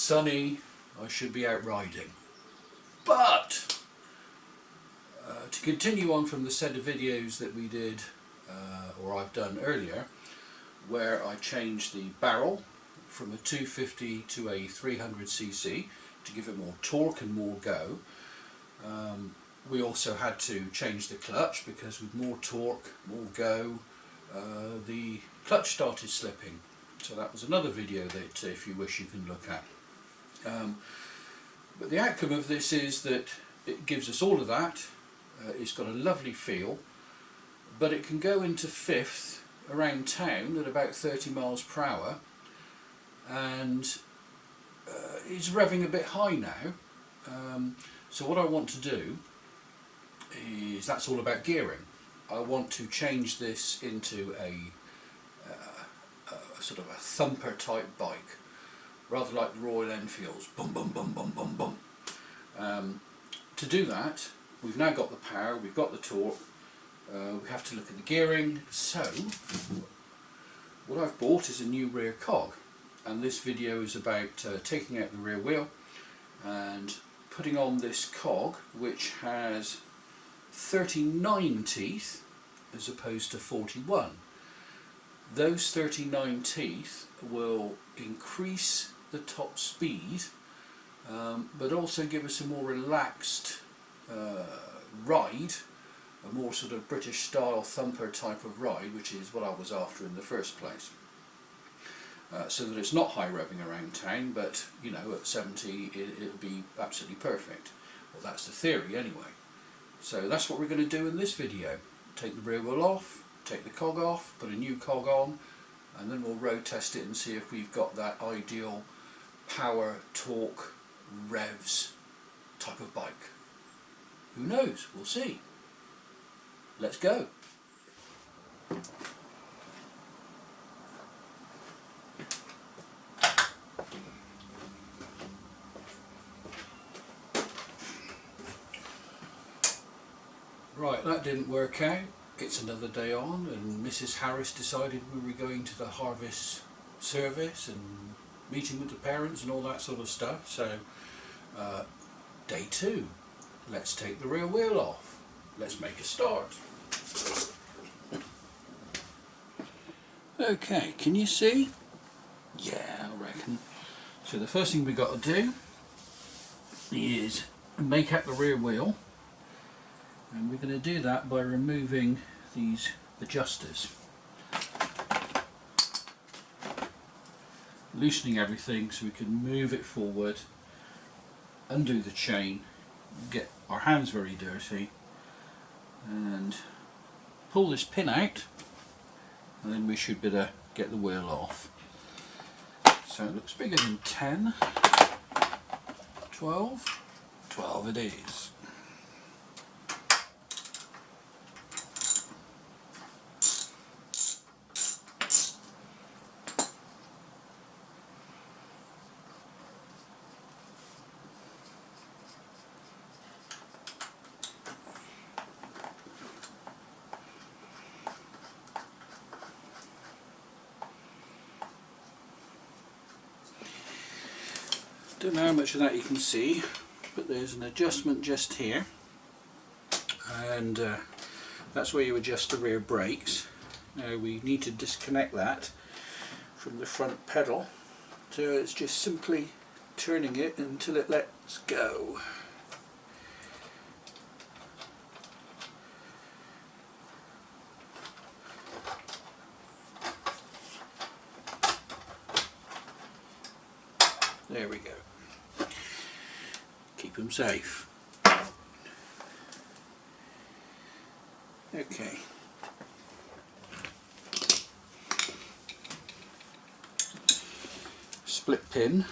sunny, I should be out riding. But to continue on from the set of videos that we did, or I've done earlier, where I changed the barrel from a 250 to a 300cc to give it more torque and more go. We also had to change the clutch because with more torque, more go, the clutch started slipping. So that was another video that if you wish you can look at. But the outcome of this is that it gives us all of that. It's got a lovely feel, but it can go into fifth around town at about 30 miles per hour, and it's revving a bit high now. So what I want to do is, that's all about gearing. I want to change this into a sort of a thumper type bike, rather like the Royal Enfield's, bum bum bum bum bum bum. To do that, we've now got the power, we've got the torque, we have to look at the gearing. So what I've bought is a new rear cog, and this video is about taking out the rear wheel and putting on this cog, which has 39 teeth as opposed to 41. Those 39 teeth will increase the top speed, but also give us a more relaxed ride, a more sort of British style thumper type of ride, which is what I was after in the first place. So that it's not high revving around town, but you know, at 70 it'll be absolutely perfect. Well, that's the theory anyway. So that's what we're going to do in this video. Take the rear wheel off, take the cog off, put a new cog on, and then we'll road test it and see if we've got that ideal power, torque, revs type of bike. Who knows? We'll see. Let's go. Right, that didn't work out. It's another day on, and Mrs. Harris decided we were going to the harvest service and meeting with the parents and all that sort of stuff. So day 2, let's take the rear wheel off. Let's make a start. Okay, can you see? Yeah, I reckon. So the first thing we've got to do is make up the rear wheel, and we're going to do that by removing these adjusters, loosening everything so we can move it forward, undo the chain, get our hands very dirty, and pull this pin out, and then we should be able to get the wheel off. So it looks bigger than 10, 12, 12 it is. Don't know how much of that you can see, but there's an adjustment just here, and that's where you adjust the rear brakes. Now we need to disconnect that from the front pedal, so it's just simply turning it until it lets go. There we go. Keep them safe. Okay. Split pin.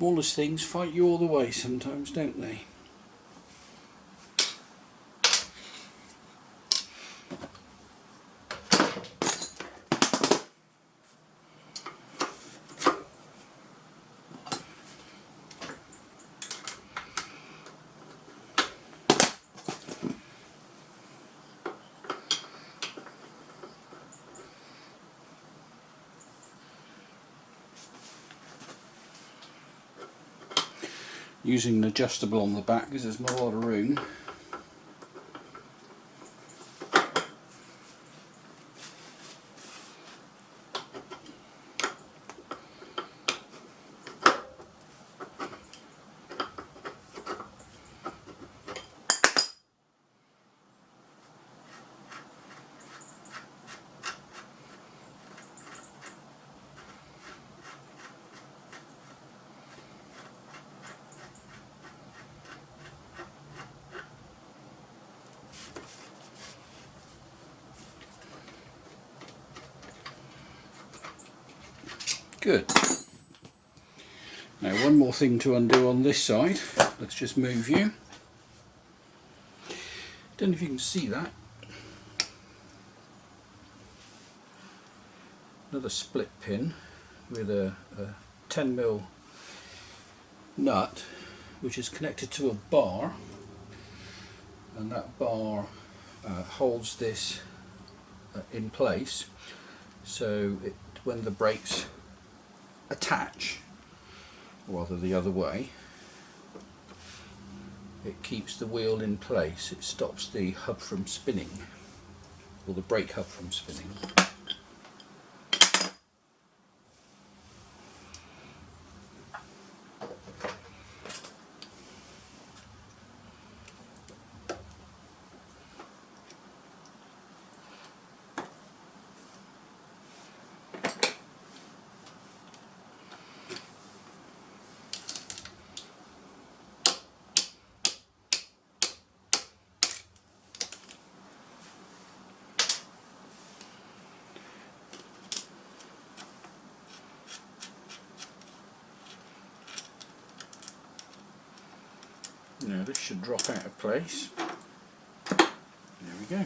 smallest things fight you all the way sometimes, don't they? Using an adjustable on the back because there's not a lot of room. Good. Now one more thing to undo on this side. Let's just move you. Don't know if you can see that. Another split pin with a 10mm nut which is connected to a bar, and that bar holds this in place, so when the brakes attach, or rather the other way, it keeps the wheel in place. It stops the hub from spinning, or the brake hub from spinning. Now this should drop out of place. There we go.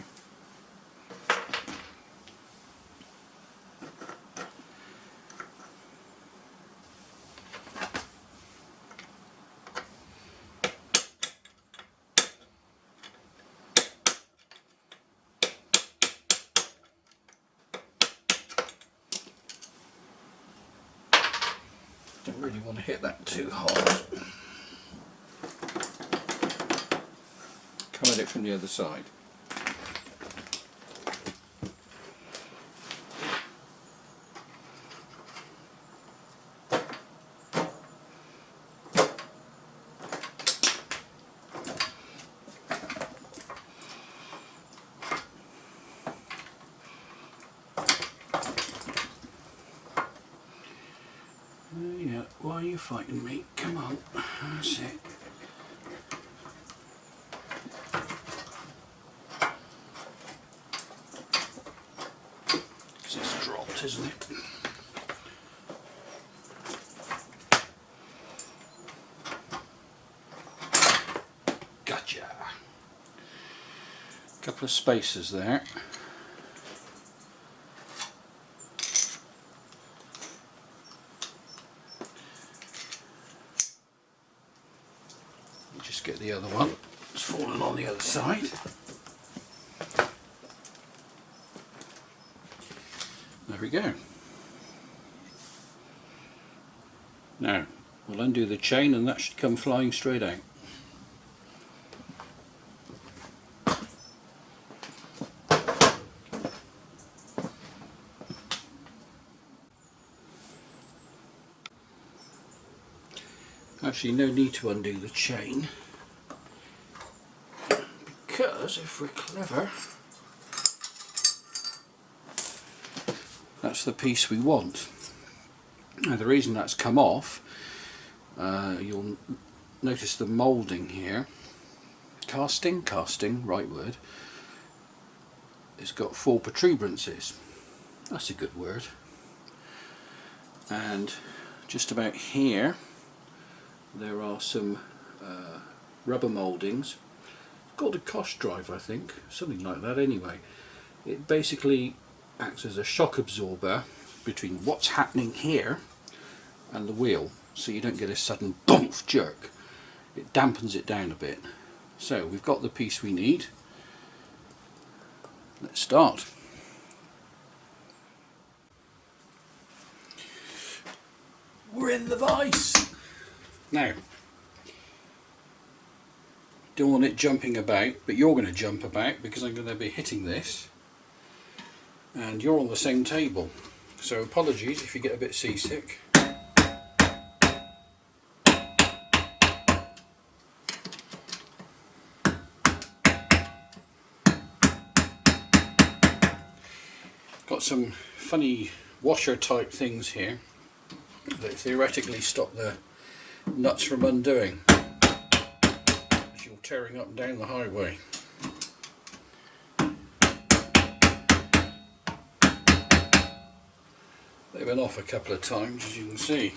Don't really want to hit that too hard. Come at it from the other side. Yeah, why are you fighting me? Come on, that's it. Because it's dropped, isn't it? Gotcha. Couple of spacers there. Just get the other one. It's fallen on the other side. There we go. Now we'll undo the chain and that should come flying straight out. Actually, no need to undo the chain, because if we're clever, that's the piece we want. Now the reason that's come off, you'll notice the moulding here, casting, right word, it's got 4 protuberances. That's a good word. And just about here there are some rubber mouldings called a Kosh drive, I think, something like that anyway. It basically acts as a shock absorber between what's happening here and the wheel, so you don't get a sudden bump jerk. It dampens it down a bit. So we've got the piece we need. Let's start. We're in the vise. Now, don't want it jumping about, but you're going to jump about because I'm going to be hitting this and you're on the same table, so apologies if you get a bit seasick. Got some funny washer type things here that theoretically stop the nuts from undoing as you're tearing up and down the highway. They've been off a couple of times, as you can see.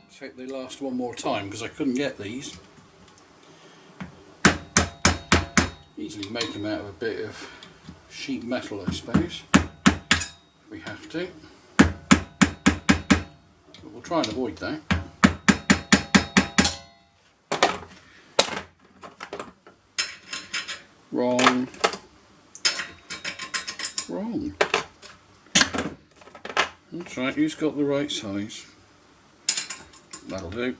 Let's hope they last one more time, because I couldn't get these. Easily make them out of a bit of sheet metal, I suppose, if we have to. But we'll try and avoid that. Wrong. Wrong. That's right, who's got the right size? That'll do.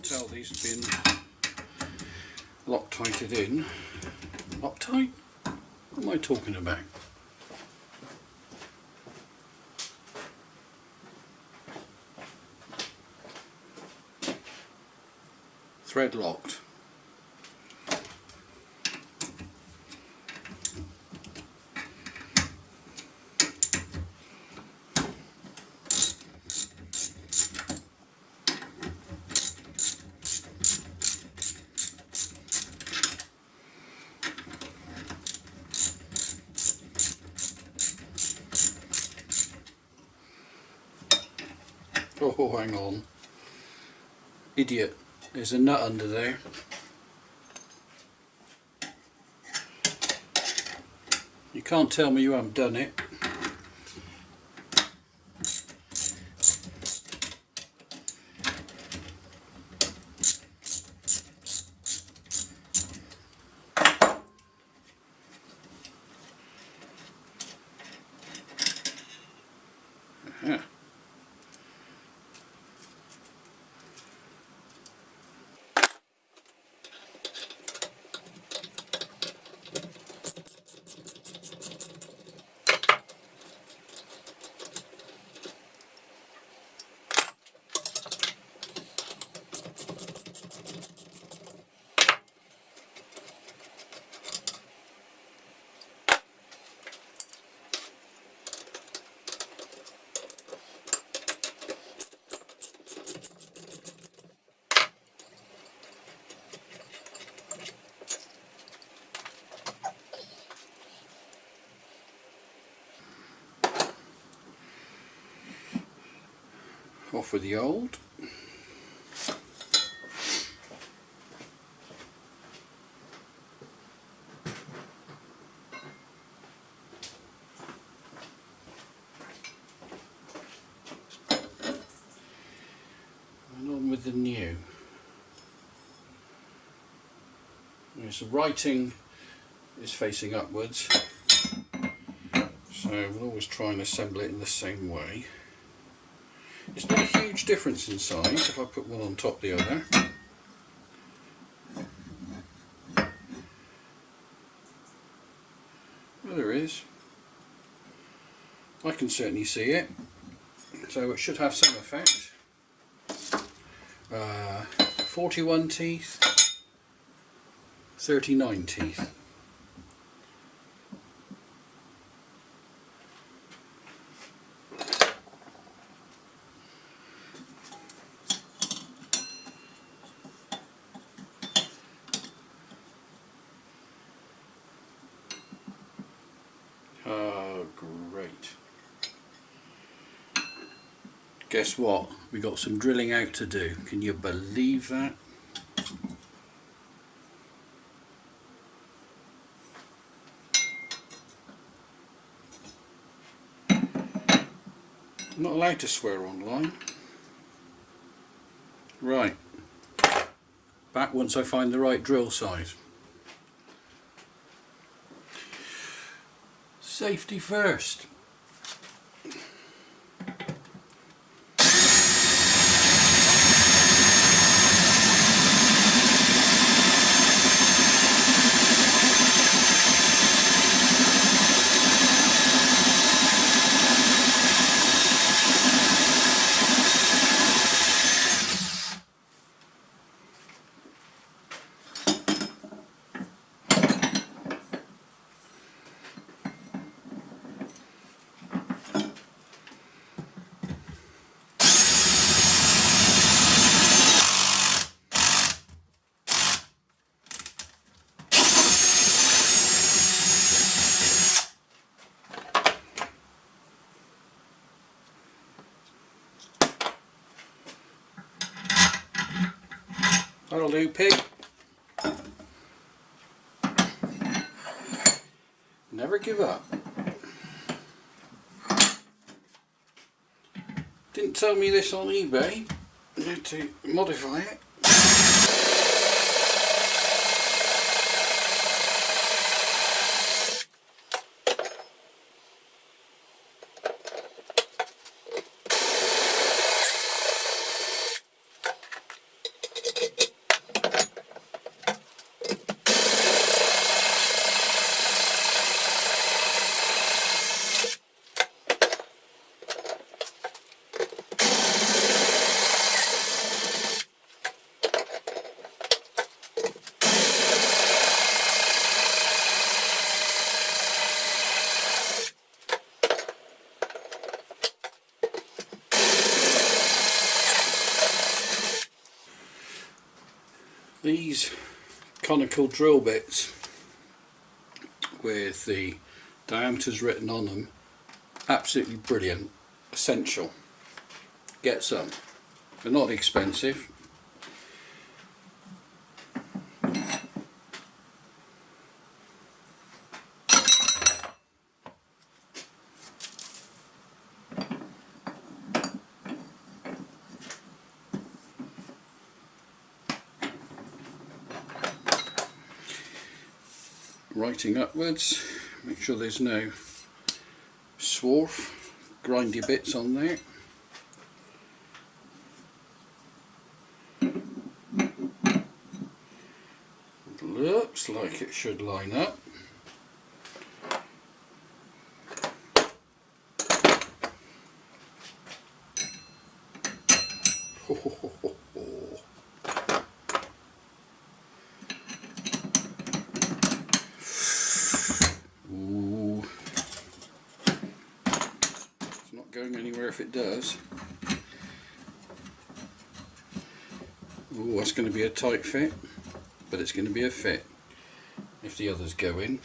Tell these have been Loctited in. Loctite? What am I talking about? Thread locked. Oh, hang on. Idiot. There's a nut under there. You can't tell me you haven't done it. Aha. Off with the old. And on with the new. Yes, the writing is facing upwards, so we'll always try and assemble it in the same way. It's not a huge difference in size if I put one on top of the other. Well, there is. I can certainly see it, so it should have some effect. 41 teeth, 39 teeth. guess what? We got some drilling out to do. Can you believe that? I'm not allowed to swear online. Right. Back once I find the right drill size. Safety first. That'll do, pig. Never give up. Didn't tell me this on eBay. I had to modify it. These conical drill bits with the diameters written on them, absolutely brilliant, essential. Get some. They're not expensive. Writing upwards, make sure there's no swarf, grindy bits on there. Looks like it should line up. Ooh. It's not going anywhere if it does. Ooh, that's going to be a tight fit, but it's going to be a fit if the others go in.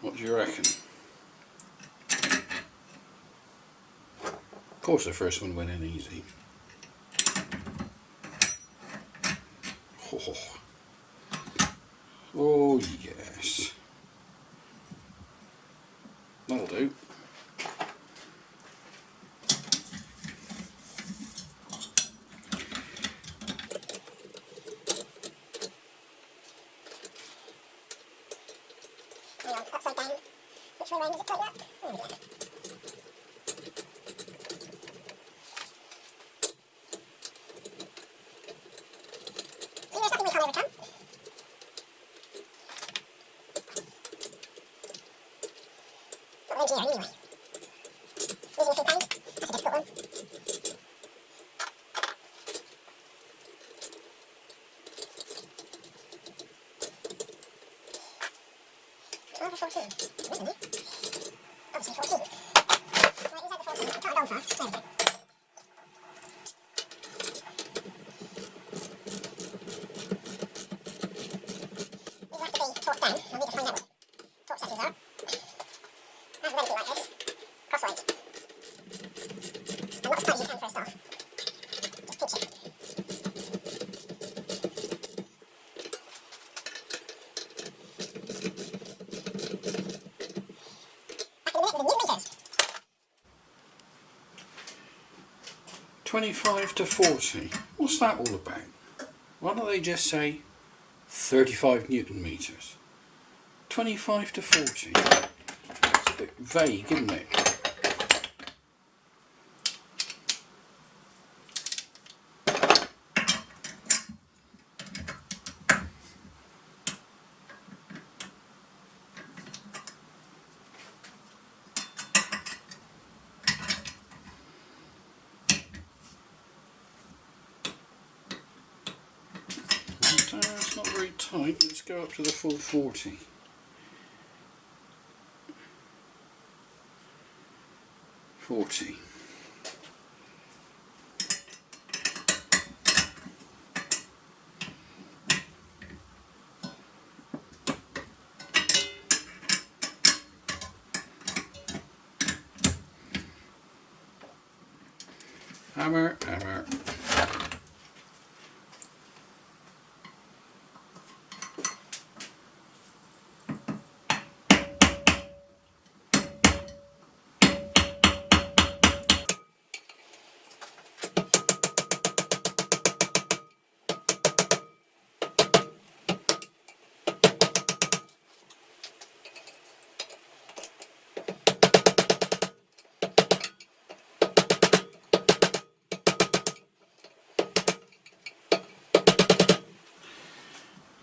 What do you reckon? Of course the first one went in easy. Oh yes. That'll do. Hang on, upside down. Which way round does it tighten up? Oh, yeah. See, there's nothing we can't overcome. Not round here, anyway. Losing a few pounds, that's a difficult one. Over 14. Isn't it? Obviously 14. Right, inside the 14. Can't go far. There we go. 25 to 40. What's that all about? Why don't they just say 35 Newton meters? 25 to 40. It's a bit vague, isn't it? It's not very tight. Let's go up to the full 40. Hammer, hammer.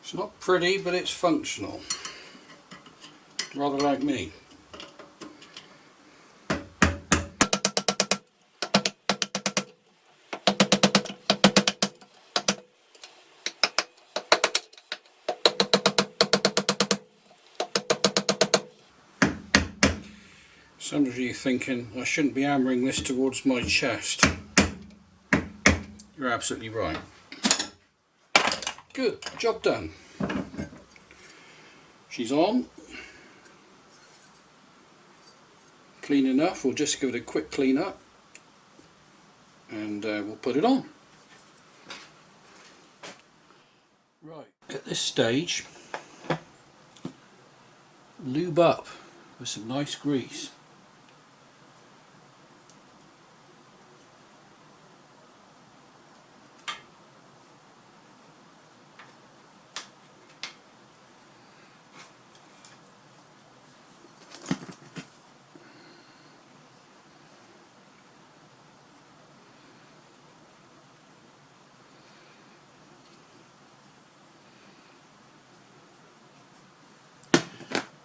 It's not pretty, but it's functional. Rather like me. Some of you thinking I shouldn't be hammering this towards my chest. You're absolutely right. Good, job done. She's on. Clean enough, we'll just give it a quick clean up and we'll put it on. Right, at this stage, lube up with some nice grease.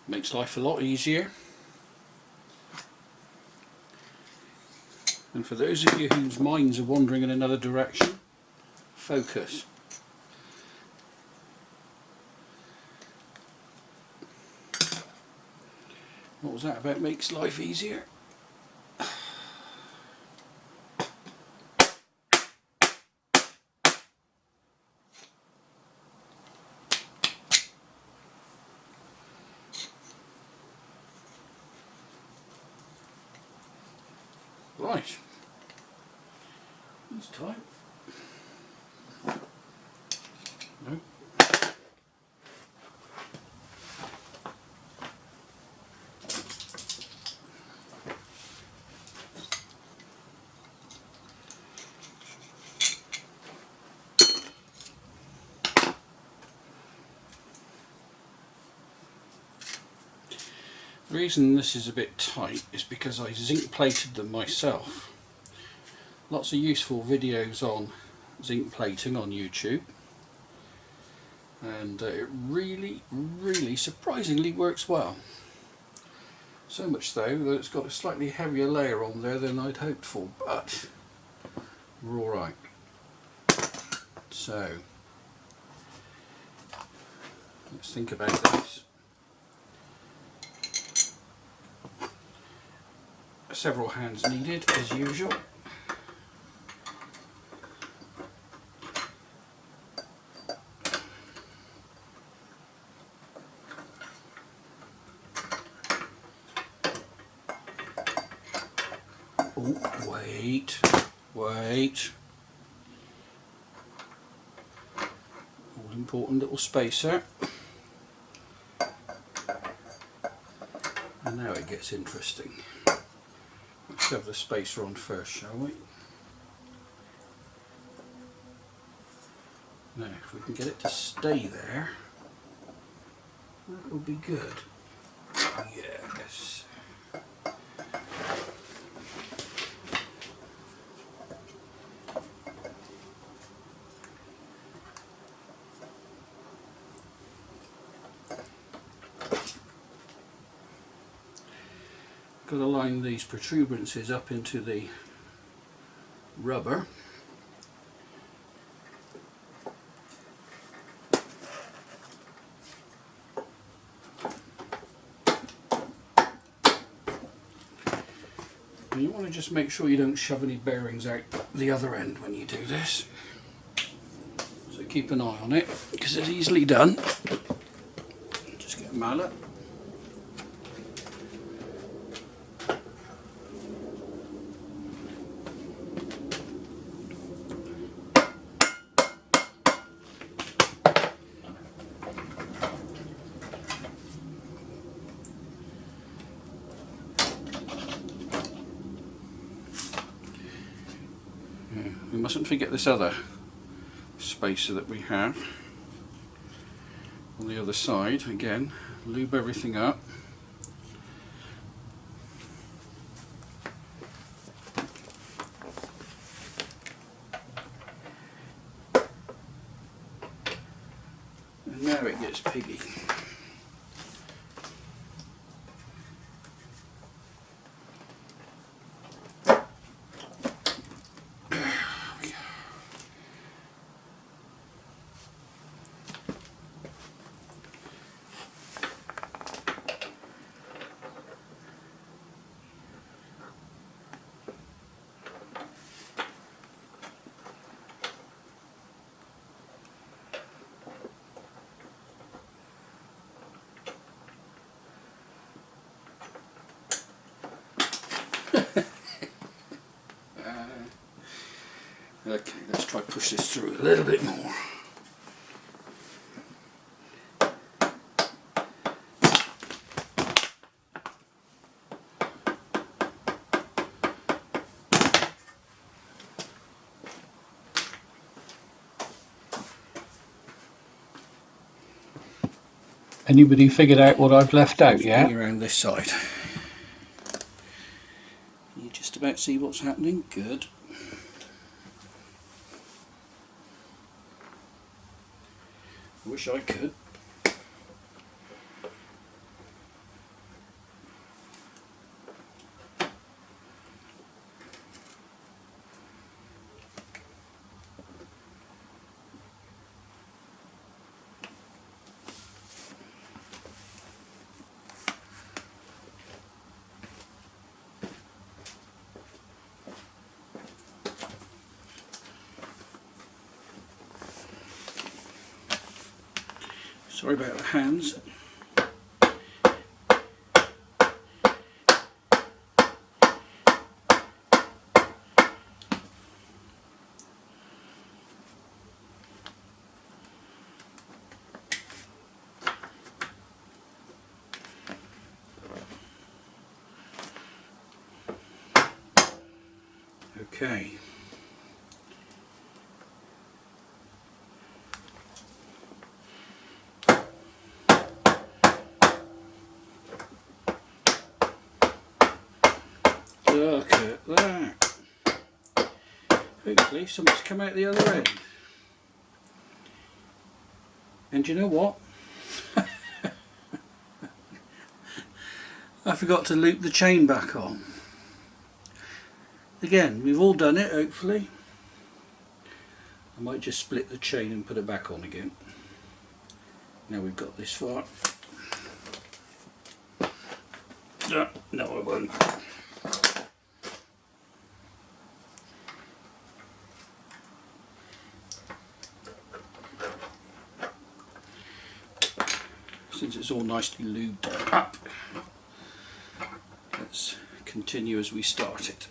Makes life a lot easier. And for those of you whose minds are wandering in another direction, focus. What was that about makes life easier? Right, it's tight. No. The reason this is a bit tight is because I zinc plated them myself. Lots of useful videos on zinc plating on YouTube, and it really surprisingly works well. So much though that it's got a slightly heavier layer on there than I'd hoped for, but we're alright. So let's think about this. Several hands needed as usual. Oh, wait. All important little spacer. And now it gets interesting. Let's have the spacer on first, shall we? Now, if we can get it to stay there, that will be good. Yes. Got to line these protuberances up into the rubber. And you want to just make sure you don't shove any bearings out the other end when you do this. So keep an eye on it, because it's easily done. Just get a mallet. We mustn't forget this other spacer that we have on the other side. Again, lube everything up. And now it gets piggy. Okay, let's try to push this through a little bit more. Anybody figured out what I've left out yet? Around this side. You just about see what's happening? Good. I wish I could. Sorry about the hands. Okay. Look at that. Hopefully something's come out the other end. And you know what? I forgot to loop the chain back on. Again, we've all done it, hopefully. I might just split the chain and put it back on again. Now we've got this far. No, I won't. Since it's all nicely lubed up, let's continue as we start it.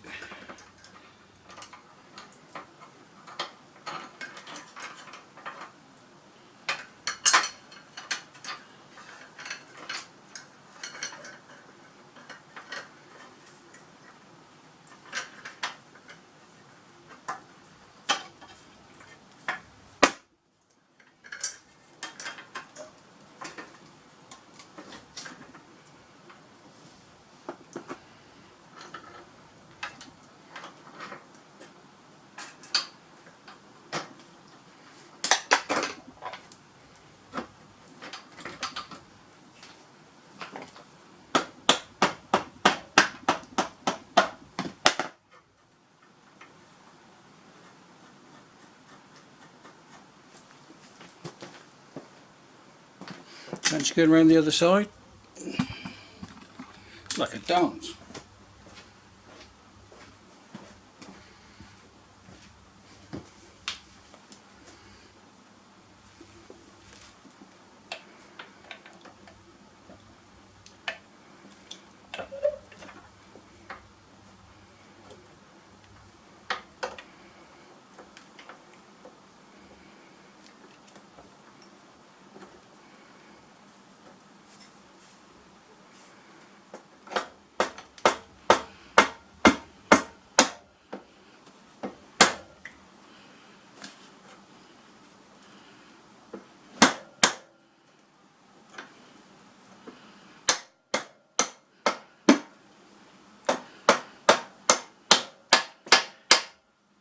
Fancy going around the other side? It's like a dance.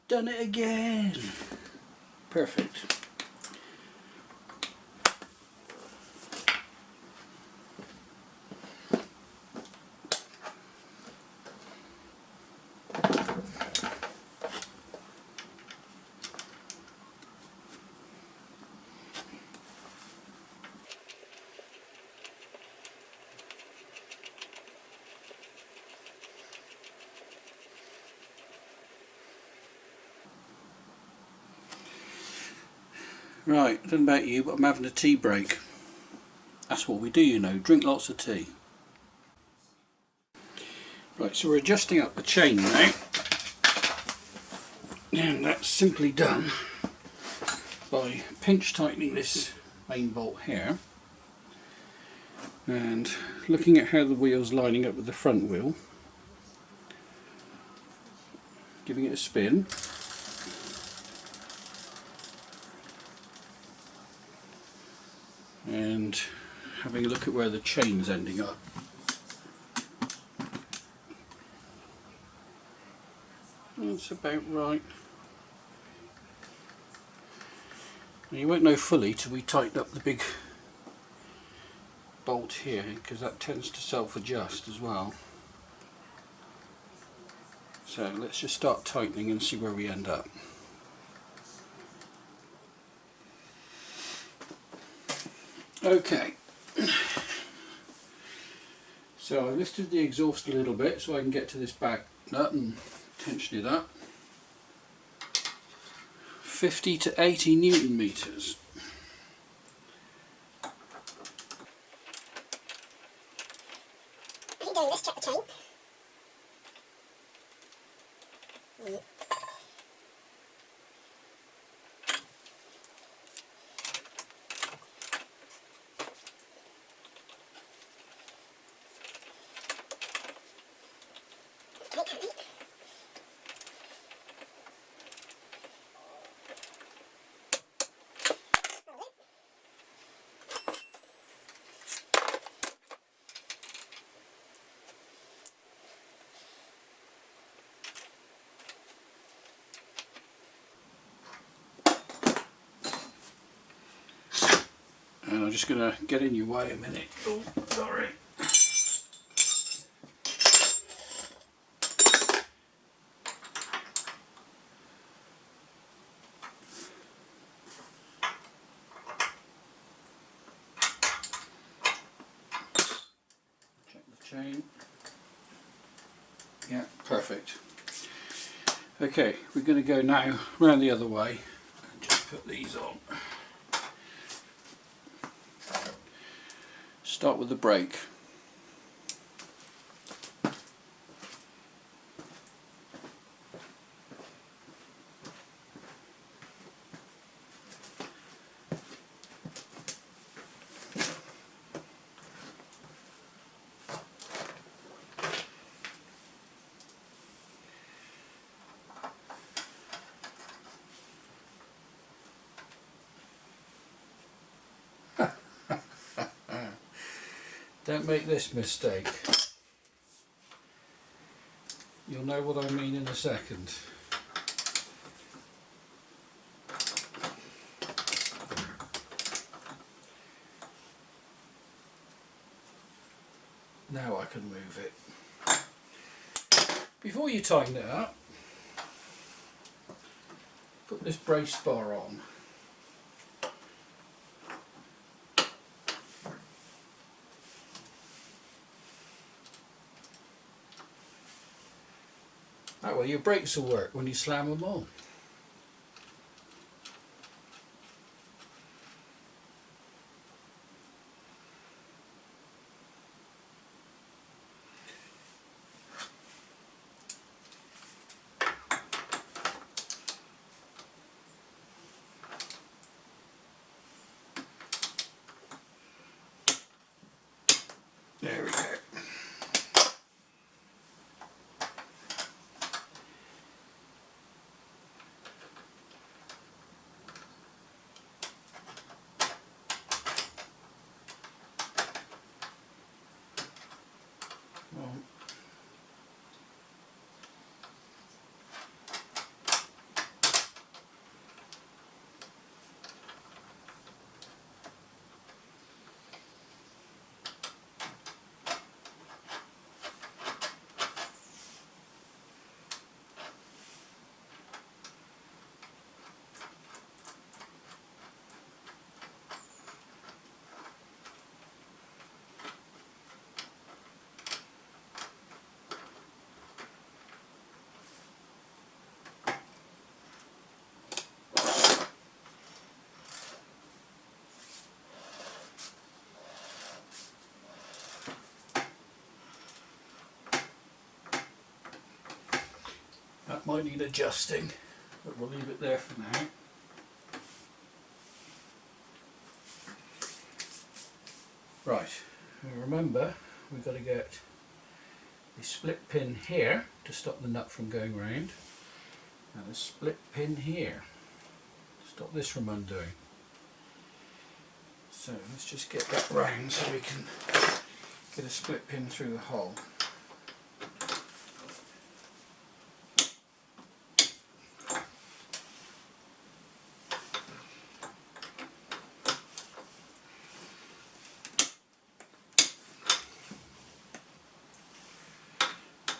Done it again. Perfect. Right, I don't know about you, but I'm having a tea break. That's what we do, you know, drink lots of tea. Right, so we're adjusting up the chain now, and that's simply done by pinch tightening this main bolt here and looking at how the wheel's lining up with the front wheel, giving it a spin, and having a look at where the chain's ending up. That's about right. Now you won't know fully till we tighten up the big bolt here, because that tends to self-adjust as well. So let's just start tightening and see where we end up. Okay, so I lifted the exhaust a little bit so I can get to this back nut and tension it up. 50 to 80 Newton meters. I keep doing this, check the chain. And I'm just going to get in your way a minute. Oh, sorry. Check the chain. Yeah, perfect. Okay, we're going to go now round the other way and just put these on. Start with the brake. Don't make this mistake. You'll know what I mean in a second. Now I can move it. Before you tighten it up, put this brace bar on. That way your brakes will work when you slam them on. There we go. That might need adjusting, but we'll leave it there for now. Right, remember we've got to get the split pin here to stop the nut from going round, and a split pin here to stop this from undoing. So let's just get that round so we can get a split pin through the hole.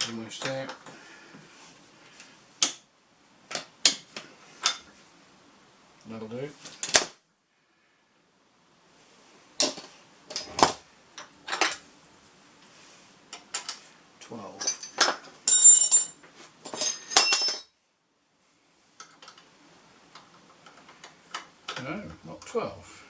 Almost there. That'll do. No, not 12.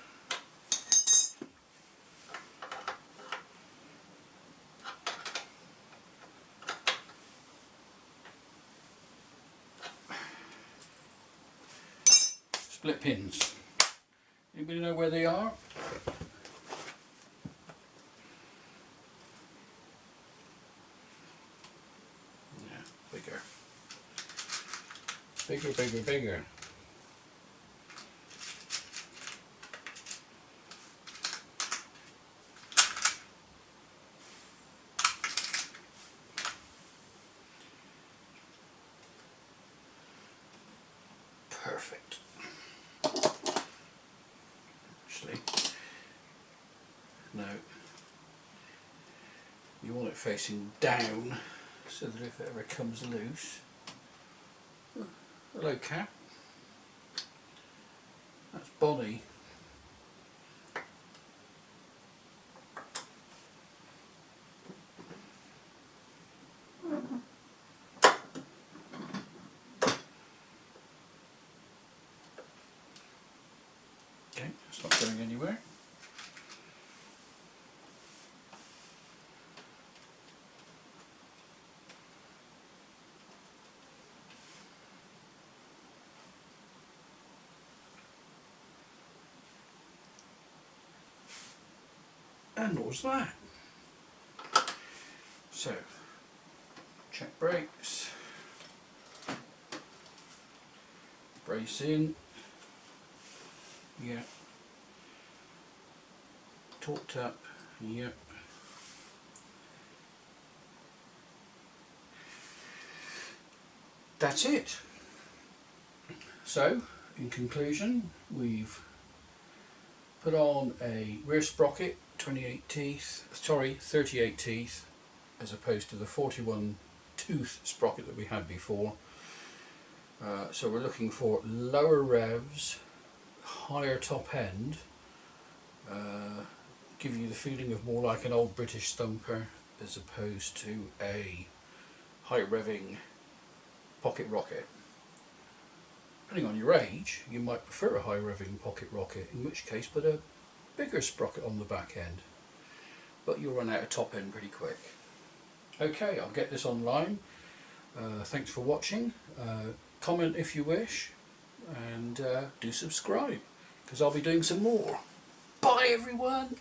Split pins. Anybody know where they are? Yeah, bigger. Bigger, bigger, bigger. Perfect. Actually, no. You want it facing down so that if it ever comes loose. Hello, cat. That's Bonnie. Okay, it's not going anywhere. And what was that? So, check brakes, brace in, yeah, torqued up, yep. That's it. So, in conclusion, we've put on a rear sprocket, 38 teeth, as opposed to the 41 tooth sprocket that we had before. So we're looking for lower revs, higher top end, giving you the feeling of more like an old British thumper as opposed to a high revving pocket rocket. Depending on your age, you might prefer a high revving pocket rocket, in which case put a bigger sprocket on the back end. But you'll run out of top end pretty quick. Okay, I'll get this online. Thanks for watching. Comment if you wish, and do subscribe, because I'll be doing some more. Bye everyone!